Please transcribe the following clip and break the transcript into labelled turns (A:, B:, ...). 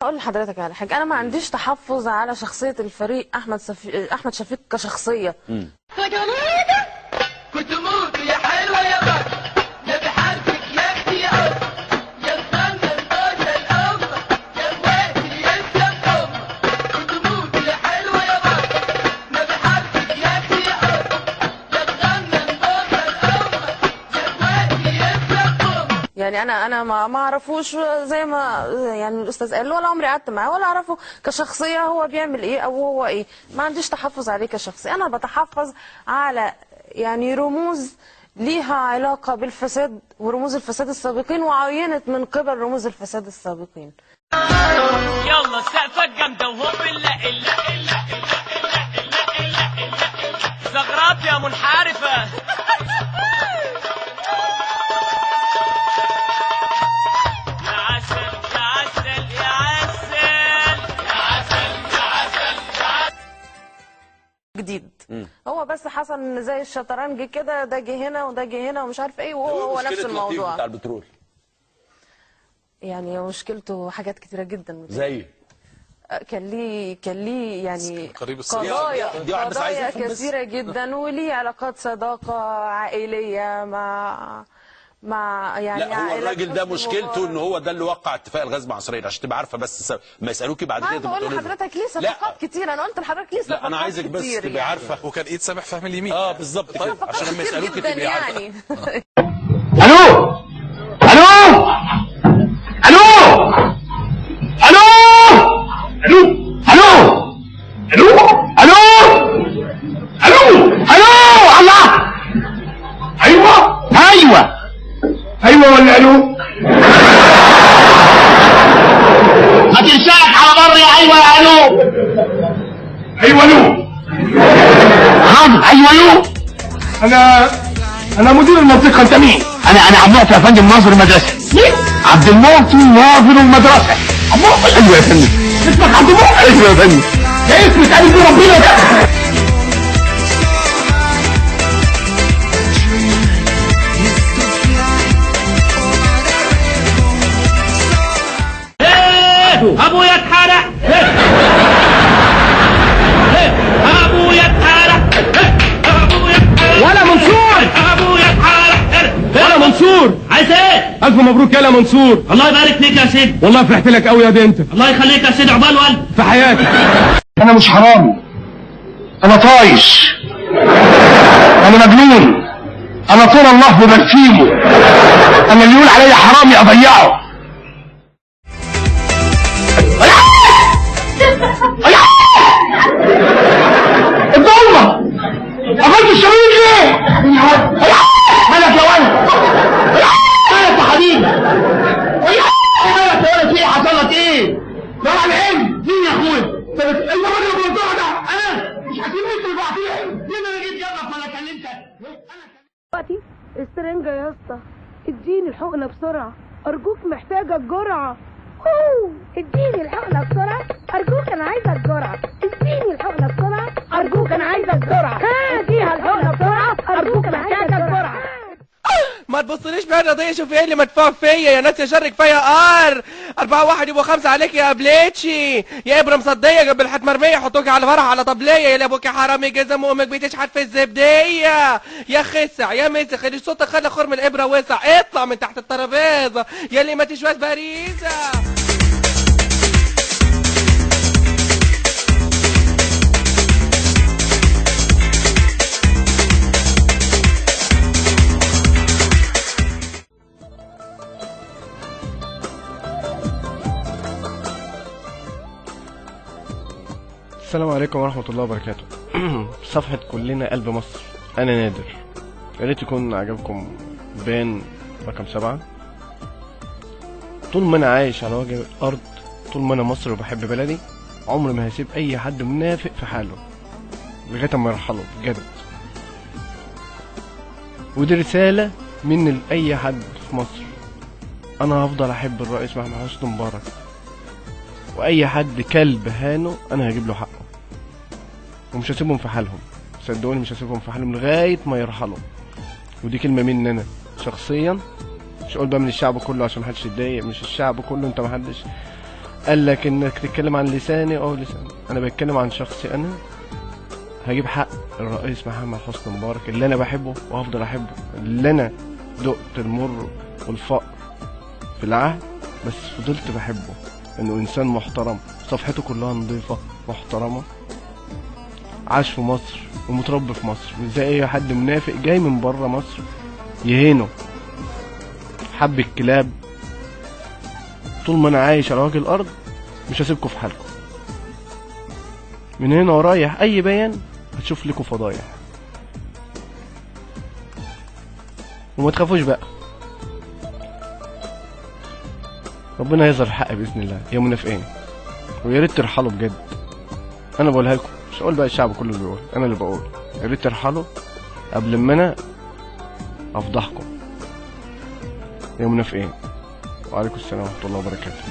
A: اقول لحضرتك على حاجه، انا ما عنديش تحفظ على شخصيه الفريق احمد شفيق كشخصيه.
B: كنت موت يا حلوه يا بطل يا بحالتك يا اختي يا قمر يا الفنه الطاجه القمر يا اخواتي يا السقمر. كنت موت يا حلوه يا بطل يا بحالتك يا اختي يا قمر يا الفنه الطاجه القمر يا اخواتي يا السقمر.
A: يعني انا ما اعرفوش زي ما يعني الاستاذ قال، ولا عمري قعدت معاه ولا اعرفه كشخصيه هو بيعمل ايه او هو ايه. ما عنديش تحفظ عليه كشخصيه، انا بتحفظ على يعني رموز ليها علاقه بالفساد ورموز الفساد السابقين، وعينت من قبل رموز الفساد السابقين.
C: يلا سقفك جامده وهوب الا الا الا الا الا الا الا زغرات يا منحرفه.
A: جديد. هو بس حصل ان زي الشطرنج كده، ده جه هنا وده جه هنا ومش عارف ايه، وهو نفس الموضوع
D: بتاع البترول.
A: يعني مشكلته حاجات كتيره جدا.
D: زي
A: كان ليه يعني
D: قضايا
A: كثيره جدا، وليه علاقات صداقه عائليه مع يعني
D: لا هو الراجل ده مشكلته ان هو ده اللي وقع اتفاق الغاز مع اسرائيل، عشان تبقى عارفه بس ما يسالوكي بعد كده
A: تقول لحضرتك ليه صفقات كتير. انا قلت لحضرتك ليه صفقات كتير.
D: لا انا عايزك بس تبقى يعني عارفه.
E: وكان ايد سامح فهم اليمين.
D: بالظبط كده عشان لما يسالوكي تبقي عارفه.
A: يعني.
F: الو الو الو الو الو الو الو الو الو الله. ايوه ولا الو؟ ما تنساك على بر يا ايوه يا الو. ايوه الو. حاضر ايوه الو. انا مدير المنطقه. انت مين؟ انا عبد المعطي يا فندم، ناظر المدرسه. مين؟ عبد المعطي ناظر المدرسه. عبد المعطي؟ ايوه يا فندم. اسمك عبد المعطي؟ ايوه يا فندم. ده اسم اتقال بيه ربنا ده.
C: ابويا اتحرق. ابويا اتحرق.
F: ولا منصور.
C: ابويا اتحرق.
F: ولا منصور.
C: عايز ايه؟
F: الف مبروك يا منصور.
C: الله يبارك فيك يا سيدي.
F: والله فرحت لك قوي يا دي انت.
C: الله يخليك يا سيدي، عقبال والد
F: في حياتك. انا مش حرامي، انا طايش، انا مجنون، انا طول الله ببرسيمه، انا اللي يقول عليا حرامي اضيعه. الضلمه قفلت الشبابيك ليه؟ مالك يا ولد؟ مالك يا حبيبي؟ مالك يا ولد؟ ايه حصل لك ايه؟ طلع العين. مين يا اخويا؟ انت راجل الموضوع ده. انا مش هسيبك ترفع فيه. مين انا جيت جنبك ولا كلمتك؟
G: دلوقتي السرنجة يا اسطى، اديني الحقنة بسرعة ارجوك، محتاجة الجرعة. اديني الحقنة بسرعة ارجوك، انا عايزة الجرعة. اديني الحقنة بسرعة ارجوك، انا عايزة الجرعة. اديها الحقنة بسرعة ارجوك، انا عايزة الجرعة.
H: ما تبصليش بقى الرضية، شوف ايه اللي مدفوع فيا يا ناس، يشارك فيا 4-1 يبقوا 5 عليك يا بليتشي يا ابره مصديه جنب الحت مرميه، حطوك على فرح على طبليه يا اللي ابوك حرامي جزم وامك بتشحت في الزبديه يا خسع يا مسخ اللي صوتك خلى خرم الابره وسع، اطلع من تحت الترابيزه يا اللي ما تشواش باريزه.
I: السلام عليكم ورحمة الله وبركاته. صفحة كلنا قلب مصر، أنا نادر. يا ريت يكون عجبكم بان رقم 7. طول ما أنا عايش على وجه الأرض، طول ما أنا مصري وبحب بلدي، عمري ما هسيب أي حد منافق في حاله لغاية ما يرحله بجد. ودي رسالة مني لأي حد في مصر. أنا هفضل أحب الرئيس محمد حسني مبارك، واي حد كلب هانه انا هجيب له حقه، ومش هسيبهم في حالهم، صدقوني مش هسيبهم في حالهم لغايه ما يرحلوا. ودي كلمه مني انا شخصيا، مش هقول بقى من الشعب كله عشان محدش يتضايق، مش الشعب كله، انت محدش، قال لك انك تتكلم عن لساني او لساني، انا بتكلم عن شخصي انا. هجيب حق الرئيس محمد حسني مبارك اللي انا بحبه وهفضل احبه، اللي انا دقت المر والفقر في العهد بس فضلت بحبه، انه انسان محترم، صفحته كلها نظيفة محترمة، عاش في مصر ومتربي في مصر، مش زي اي حد منافق جاي من بره مصر يهينه. حب الكلاب. طول ما انا عايش على وجه الارض مش هسيبكم في حالكم. من هنا ورايح اي بيان هتشوف لكم فضايح، وما تخافوش بقى، ربنا يظهر الحق باذن الله يا منافقين، ويا ريت ترحلوا بجد. انا بقولها لكم، مش هقول بقى الشعب كله اللي بيقول، انا اللي بقول يا ريت ترحلوا قبل ما انا افضحكم يا منافقين. وعليكم السلام ورحمه الله وبركاته.